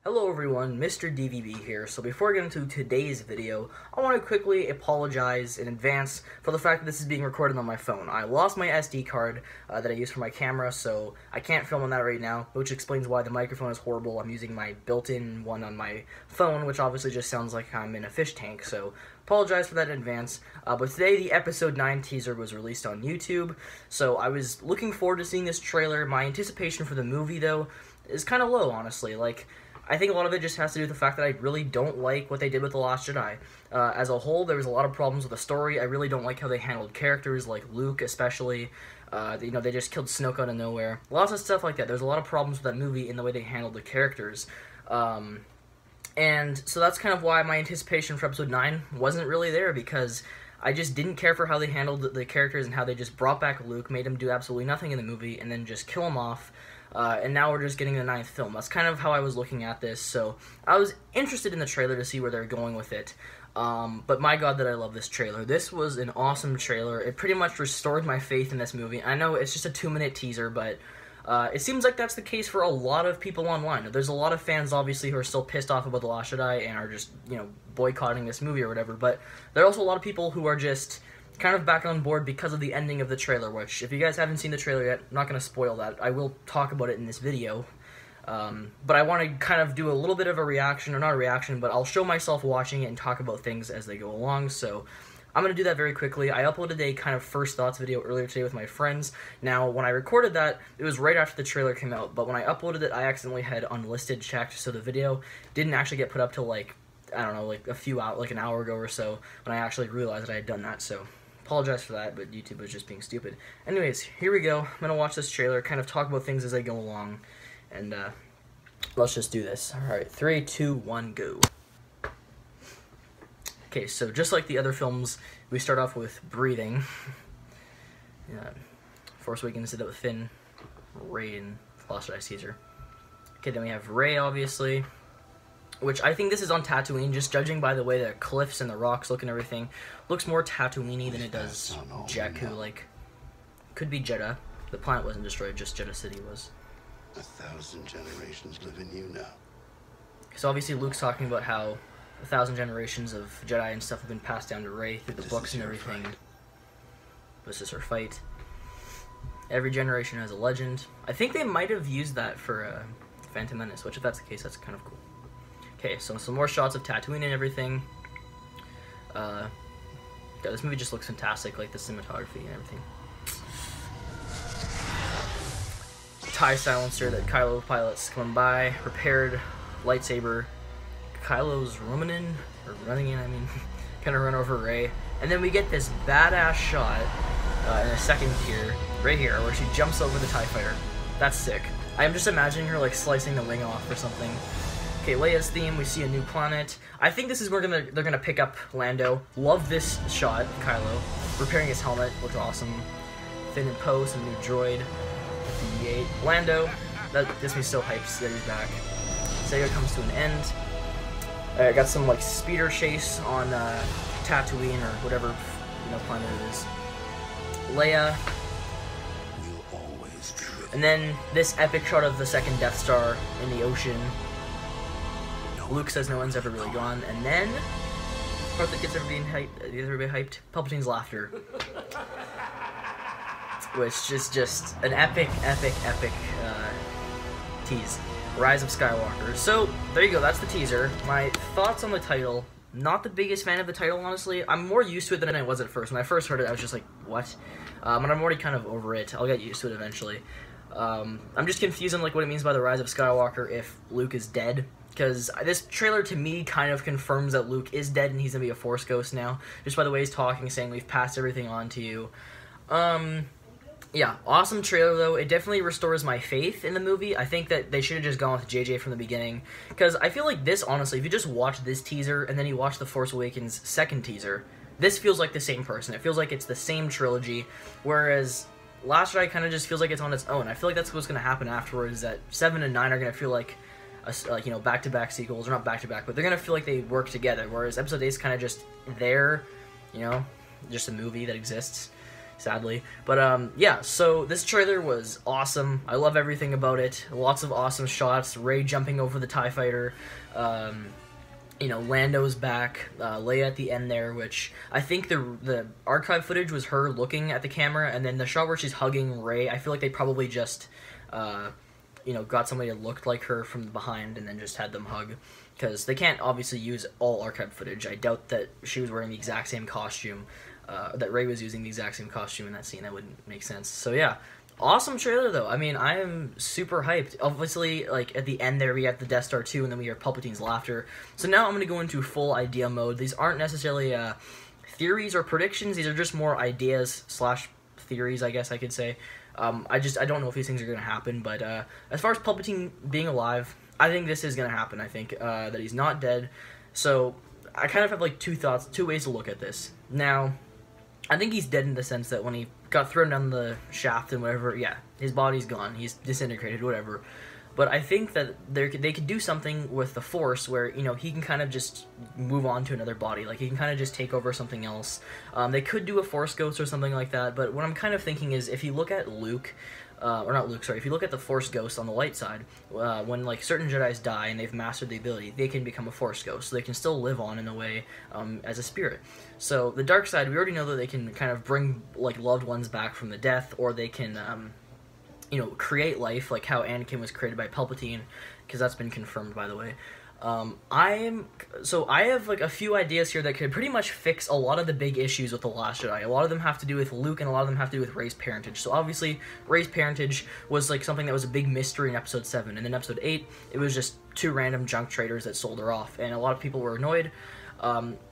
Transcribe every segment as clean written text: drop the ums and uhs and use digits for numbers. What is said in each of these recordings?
Hello everyone, Mr. DVB here. So before I get into today's video, I want to quickly apologize in advance for the fact that this is being recorded on my phone. I lost my SD card that I use for my camera, so I can't film on that right now, which explains why the microphone is horrible. I'm using my built-in one on my phone, which obviously just sounds like I'm in a fish tank, so apologize for that in advance. But today the episode 9 teaser was released on YouTube, so I was looking forward to seeing this trailer. My anticipation for the movie, though, is kind of low, honestly. I think a lot of it just has to do with the fact that I really don't like what they did with The Last Jedi. As a whole, there was a lot of problems with the story. I really don't like how they handled characters, like Luke especially. They just killed Snoke out of nowhere. Lots of stuff like that. There's a lot of problems with that movie in the way they handled the characters. And so that's kind of why my anticipation for Episode 9 wasn't really there, because I just didn't care for how they handled the characters and how they just brought back Luke, made him do absolutely nothing in the movie, and then just kill him off. And now we're just getting the 9th film. That's kind of how I was looking at this, so I was interested in the trailer to see where they're going with it. But my god that I love this trailer. This was an awesome trailer. It pretty much restored my faith in this movie. I know it's just a 2-minute teaser, but it seems like that's the case for a lot of people online. There's a lot of fans, obviously, who are still pissed off about The Last Jedi and are just, boycotting this movie or whatever, but there are also a lot of people who are just kind of back on board because of the ending of the trailer, which, if you guys haven't seen the trailer yet, I'm not going to spoil that. I will talk about it in this video, but I want to kind of do a little bit of a reaction, or not a reaction, but I'll show myself watching it and talk about things as they go along, so I'm going to do that very quickly. I uploaded a kind of first thoughts video earlier today with my friends. Now, when I recorded that, it was right after the trailer came out, but when I uploaded it, I accidentally had unlisted checked, so the video didn't actually get put up till, I don't know, a few hours, an hour ago or so, when I actually realized that I had done that, so apologize for that, but YouTube was just being stupid. Anyways, here we go. I'm going to watch this trailer, kind of talk about things as they go along, and let's just do this. Alright, 3, 2, 1, go. Okay, so just like the other films, we start off with breathing. Force Awakens did it with Finn, Rey, and Last Jedi teaser. Okay, then we have Rey, obviously, which I think this is on Tatooine, just judging by the way the cliffs and the rocks look and everything. Looks more Tatooine-y than it does Jakku, could be Jeddah. The planet wasn't destroyed, just Jeddah City was. 1,000 generations live in you now. So obviously Luke's talking about how 1,000 generations of Jedi and stuff have been passed down to Rey through the books and everything. This is her fight. Every generation has a legend. I think they might have used that for Phantom Menace, which if that's the case, that's kind of cool. Okay, so some more shots of Tatooine and everything. Yeah, this movie just looks fantastic, like the cinematography and everything. TIE silencer that Kylo pilots coming by. Repaired lightsaber. Kylo's running in, I mean, kind of run over Rey. And then we get this badass shot in a second here, right here, where she jumps over the TIE fighter. That's sick. I am just imagining her, slicing the wing off or something. Okay, Leia's theme, we see a new planet. I think this is where they're gonna pick up Lando. Love this shot, Kylo. Repairing his helmet, looked awesome. Finn and Poe, some new droid. BB-8. Lando, that gets me so hyped that he's back. Sega comes to an end. I got some, speeder chase on Tatooine, or whatever, planet it is. Leia. We'll always be with you. And then this epic shot of the second Death Star in the ocean. Luke says no one's ever really gone, and then the part that gets everybody hyped, Palpatine's laughter, which is just an epic tease. Rise of Skywalker. So there you go. That's the teaser. My thoughts on the title. Not the biggest fan of the title, honestly. I'm more used to it than I was at first. When I first heard it, I was just like, what? And I'm already kind of over it. I'll get used to it eventually. I'm just confused on what it means by the Rise of Skywalker if Luke is dead. Because this trailer, to me, kind of confirms that Luke is dead and he's going to be a Force ghost now. Just by the way he's talking, saying, we've passed everything on to you. Yeah, awesome trailer, though. It definitely restores my faith in the movie. I think that they should have just gone with JJ from the beginning. Because I feel like this, honestly, if you just watch this teaser and then you watch The Force Awakens' second teaser, this feels like the same person. It feels like it's the same trilogy. Whereas Last Jedi kind of just feels like it's on its own. I feel like that's what's going to happen afterwards, that 7 and 9 are going to feel like back-to-back sequels, or not back-to-back, but they're gonna feel like they work together, whereas Episode 8 is kind of just there, just a movie that exists. sadly. But yeah, so this trailer was awesome. I love everything about it. Lots of awesome shots. Rey jumping over the TIE fighter. You know, Lando's back. Leia at the end there, which I think the archive footage was her looking at the camera, and then the shot where she's hugging Rey, I feel like they probably just you know, got somebody that looked like her from behind and then just had them hug, because they can't obviously use all archive footage. I doubt that she was wearing the exact same costume, that Rey was using the exact same costume in that scene. That wouldn't make sense. So yeah, awesome trailer though. I mean, I am super hyped. Obviously, like at the end there, we have the Death Star 2, and then we hear Palpatine's laughter. So now I'm gonna go into full idea mode. These aren't necessarily theories or predictions. These are just more ideas slash theories, I guess I could say. I don't know if these things are gonna happen, but as far as Palpatine being alive, I think this is gonna happen. I think that he's not dead. So I kind of have like two ways to look at this. Now, I think he's dead in the sense that when he got thrown down the shaft and whatever, yeah, his body's gone. He's disintegrated, whatever. But I think that they could do something with the Force where, you know, he can kind of just move on to another body. Like, he can kind of just take over something else. They could do a Force Ghost or something like that, but what I'm kind of thinking is if you look at Luke, or not Luke, sorry, if you look at the Force Ghost on the light side, when, like, certain Jedis die and they've mastered the ability, they can become a Force Ghost, so they can still live on in a way as a spirit. So the dark side, we already know that they can kind of bring, like, loved ones back from the death, or they can you know, create life, like how Anakin was created by Palpatine, because that's been confirmed, by the way. I have like a few ideas here that could pretty much fix a lot of the big issues with The Last Jedi. A lot of them have to do with Luke, and a lot of them have to do with Rey's parentage. So obviously, Rey's parentage was like something that was a big mystery in Episode 7, and in Episode 8, it was just two random junk traders that sold her off, and a lot of people were annoyed.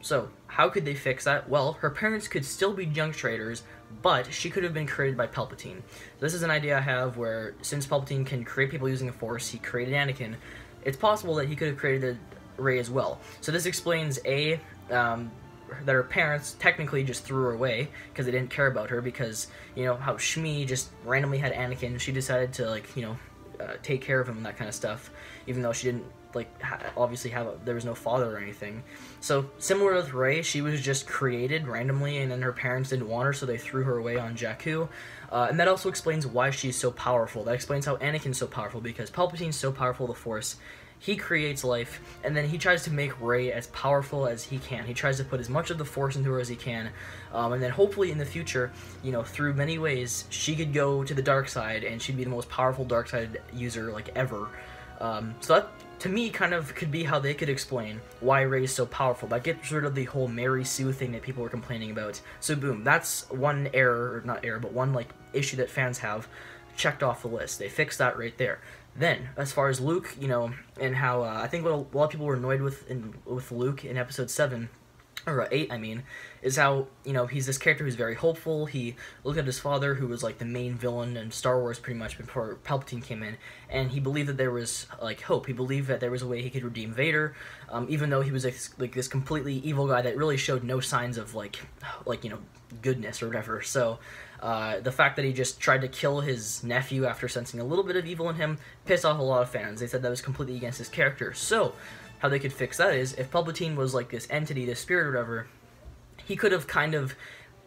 So how could they fix that? Well, her parents could still be junk traders, but she could have been created by Palpatine. This is an idea I have where, since Palpatine can create people using the Force, he created Anakin, it's possible that he could have created Rey as well. So this explains, A, that her parents technically just threw her away because they didn't care about her, because, you know, how Shmi just randomly had Anakin, she decided to, like, you know, take care of him and that kind of stuff, even though she didn't, like, obviously there was no father or anything. So, similar with Rey, she was just created randomly, and then her parents didn't want her, so they threw her away on Jakku. And that also explains why she's so powerful. That explains how Anakin's so powerful, because Palpatine's so powerful with the Force. He creates life, and then he tries to make Rey as powerful as he can. He tries to put as much of the Force into her as he can, and then hopefully in the future, you know, through many ways, she could go to the dark side, and she'd be the most powerful dark side user, like, ever. So that, to me, kind of could be how they could explain why Rey is so powerful. That gets rid of the whole Mary Sue thing that people were complaining about. So boom, that's one error, or not error, but one, like, issue that fans have checked off the list. They fixed that right there. Then, as far as Luke, you know, and how, I think what a lot of people were annoyed with Luke in Episode 7, or 8, I mean, is how, you know, he's this character who's very hopeful. He looked at his father, who was, like, the main villain in Star Wars pretty much before Palpatine came in, and he believed that there was, like, hope. He believed that there was a way he could redeem Vader, even though he was, like, this completely evil guy that really showed no signs of, like, you know, goodness or whatever. So, the fact that he just tried to kill his nephew after sensing a little bit of evil in him pissed off a lot of fans. They said that was completely against his character. So, how they could fix that is, if Palpatine was like this entity, this spirit or whatever, he could have kind of,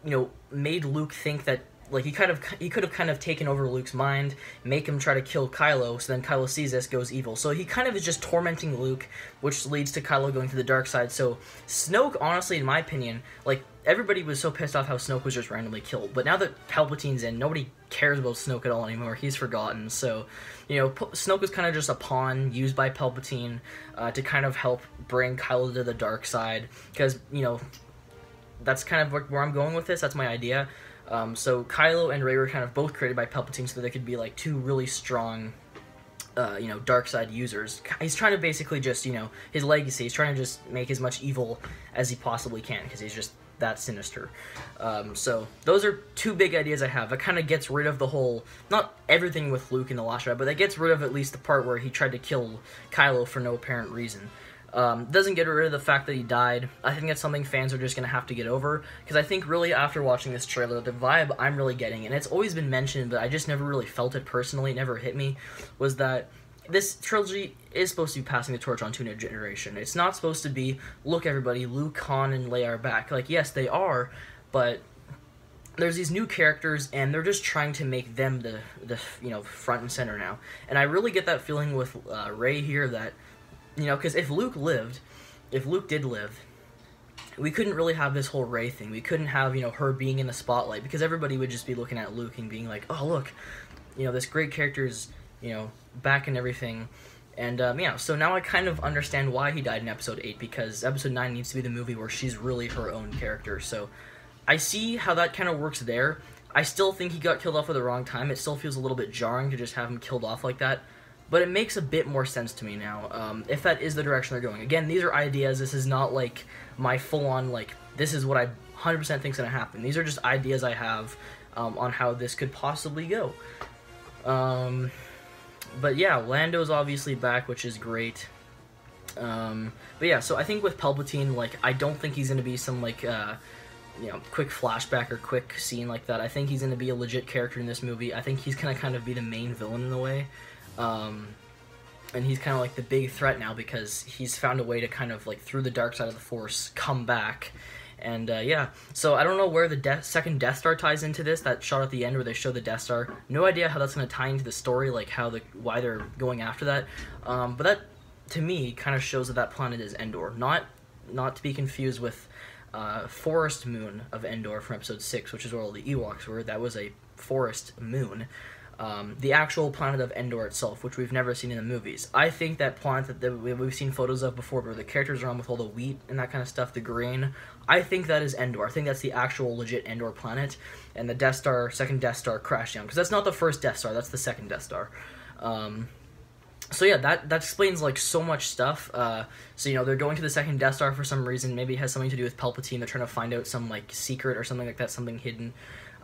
you know, made Luke think that, like, he could have kind of taken over Luke's mind, make him try to kill Kylo, so then Kylo sees this, goes evil. So he kind of is just tormenting Luke, which leads to Kylo going to the dark side. So Snoke, honestly, in my opinion, like, everybody was so pissed off how Snoke was just randomly killed. But now that Palpatine's in, nobody cares about Snoke at all anymore. He's forgotten. So, you know, Snoke was kind of just a pawn used by Palpatine to kind of help bring Kylo to the dark side. Because, you know, that's kind of where I'm going with this. That's my idea. So Kylo and Rey were kind of both created by Palpatine so that they could be, like, two really strong, you know, dark side users. He's trying to basically just, you know, his legacy, he's trying to just make as much evil as he possibly can, because he's just that sinister. So those are two big ideas I have. It kind of gets rid of the whole, not everything with Luke in The Last Jedi, but that gets rid of at least the part where he tried to kill Kylo for no apparent reason. Doesn't get rid of the fact that he died. I think that's something fans are just going to have to get over, because I think really after watching this trailer, the vibe I'm really getting, and it's always been mentioned, but I just never really felt it personally, it never hit me, was that this trilogy is supposed to be passing the torch on to a new generation. It's not supposed to be, look everybody, Luke, Han, and Leia are back. Like, yes, they are, but there's these new characters, and they're just trying to make them the front and center now. And I really get that feeling with Rey here that, because if Luke did live, we couldn't really have this whole Rey thing. We couldn't have, her being in the spotlight, because everybody would just be looking at Luke and being like, oh, look, this great character's, back and everything. And, so now I kind of understand why he died in Episode 8, because Episode 9 needs to be the movie where she's really her own character. So I see how that kind of works there. I still think he got killed off at the wrong time. It still feels a little bit jarring to just have him killed off like that. But it makes a bit more sense to me now, if that is the direction they're going. Again, these are ideas. This is not, like, my full-on, like, this is what I 100% think is going to happen. These are just ideas I have on how this could possibly go. But, yeah, Lando's obviously back, which is great. But, yeah, so I think with Palpatine, like, I don't think he's going to be some, like, quick flashback or quick scene like that. I think he's going to be a legit character in this movie. I think he's going to kind of be the main villain in a way. And he's kind of like the big threat now because he's found a way to kind of like through the dark side of the Force come back. And yeah, so I don't know where the second Death Star ties into this. That shot at the end where they show the Death Star, no idea how that's going to tie into the story, like why they're going after that. But that to me kind of shows that planet is Endor, not to be confused with Forest Moon of Endor from Episode 6, which is where all the Ewoks were. That was a forest moon. The actual planet of Endor itself, which we've never seen in the movies. I think that planet that we've seen photos of before, where the characters are on with all the wheat and that kind of stuff, the grain, I think that is Endor. I think that's the actual legit Endor planet, and the Death Star, second Death Star crashed down, because that's not the first Death Star, that's the second Death Star. So yeah, that explains like so much stuff. So they're going to the second Death Star for some reason. Maybe it has something to do with Palpatine. They're trying to find out some like secret or something like that, something hidden.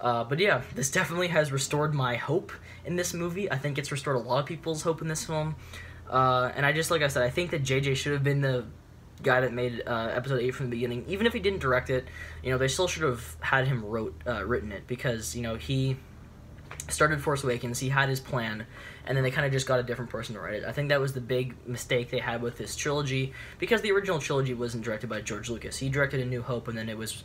But yeah, this definitely has restored my hope in this movie. I think it's restored a lot of people's hope in this film. And like I said, I think that JJ should have been the guy that made Episode 8 from the beginning. Even if he didn't direct it, they still should have had him written it, because, he started Force Awakens, he had his plan, and then they kind of just got a different person to write it. I think that was the big mistake they had with this trilogy, because the original trilogy wasn't directed by George Lucas. He directed A New Hope, and then it was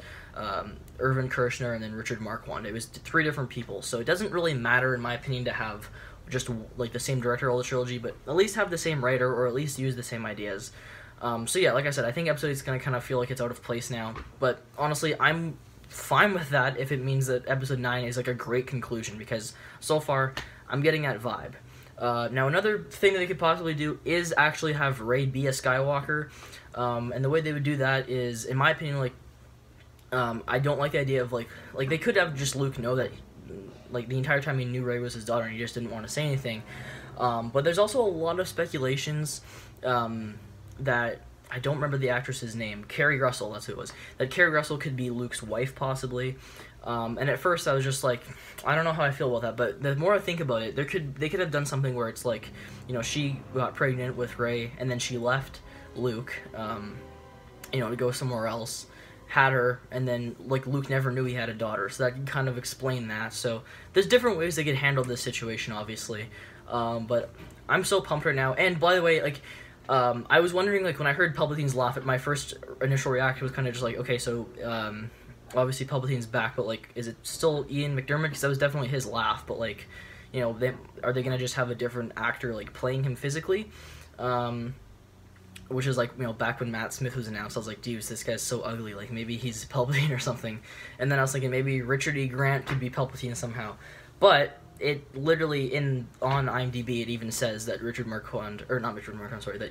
Irvin Kershner and then Richard Marquand. It was 3 different people, so it doesn't really matter, in my opinion, to have just like the same director all the trilogy, but at least have the same writer, or at least use the same ideas. So yeah, like I said, I think Episode 8 is going to kind of feel like it's out of place now, but honestly, I'm fine with that if it means that Episode 9 is like a great conclusion, because so far I'm getting that vibe. Now another thing that they could possibly do is actually have Rey be a Skywalker, and the way they would do that is, in my opinion, like I don't like the idea of like they could have just Luke know that like the entire time he knew Rey was his daughter and he just didn't want to say anything. But there's also a lot of speculations that I don't remember the actress's name. Kerry Russell, that's who it was. That Kerry Russell could be Luke's wife, possibly. And at first I was just like, I don't know how I feel about that. But the more I think about it, they could have done something where it's like, she got pregnant with Rey, and then she left Luke, to go somewhere else, had her, and then like Luke never knew he had a daughter. So that could kind of explain that. So there's different ways they could handle this situation, obviously. But I'm so pumped right now. And by the way, like, I was wondering, like, when I heard Palpatine's laugh, my first initial reaction was kind of just like, okay, so, obviously Palpatine's back, but, like, is it still Ian McDiarmid? Because that was definitely his laugh, but, like, are they going to just have a different actor, like, playing him physically? Which is, like, back when Matt Smith was announced, I was like, dude, this guy's so ugly, like, maybe he's Palpatine or something. And then I was thinking maybe Richard E. Grant could be Palpatine somehow. But it literally, on IMDb, it even says that that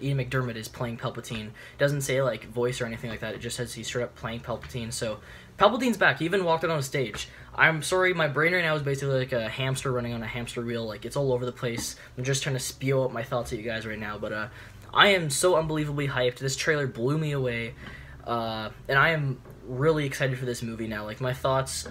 Ian McDiarmid is playing Palpatine. It doesn't say, like, voice or anything like that. It just says he's straight up playing Palpatine. So, Palpatine's back. He even walked out on stage. I'm sorry, my brain right now is basically like a hamster running on a hamster wheel. Like, it's all over the place. I'm just trying to spew out my thoughts at you guys right now. But, I am so unbelievably hyped. This trailer blew me away. And I am really excited for this movie now. Like, my thoughts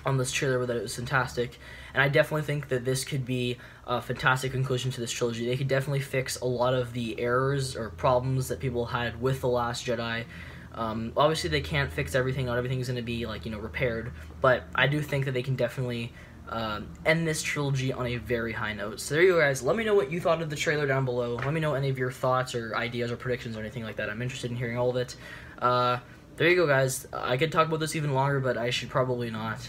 on this trailer were that it was fantastic, and I definitely think that this could be a fantastic conclusion to this trilogy. They could definitely fix a lot of the errors or problems that people had with The Last Jedi. Obviously they can't fix everything, not everything's going to be like, repaired, but I do think that they can definitely end this trilogy on a very high note. So there you go, guys. Let me know what you thought of the trailer down below. Let me know any of your thoughts or ideas or predictions or anything like that. I'm interested in hearing all of it. there you go, guys. I could talk about this even longer, but I should probably not.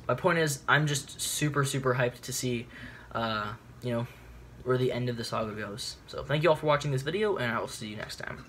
My point is, I'm just super hyped to see, you know, where the end of the saga goes. So thank you all for watching this video, and I will see you next time.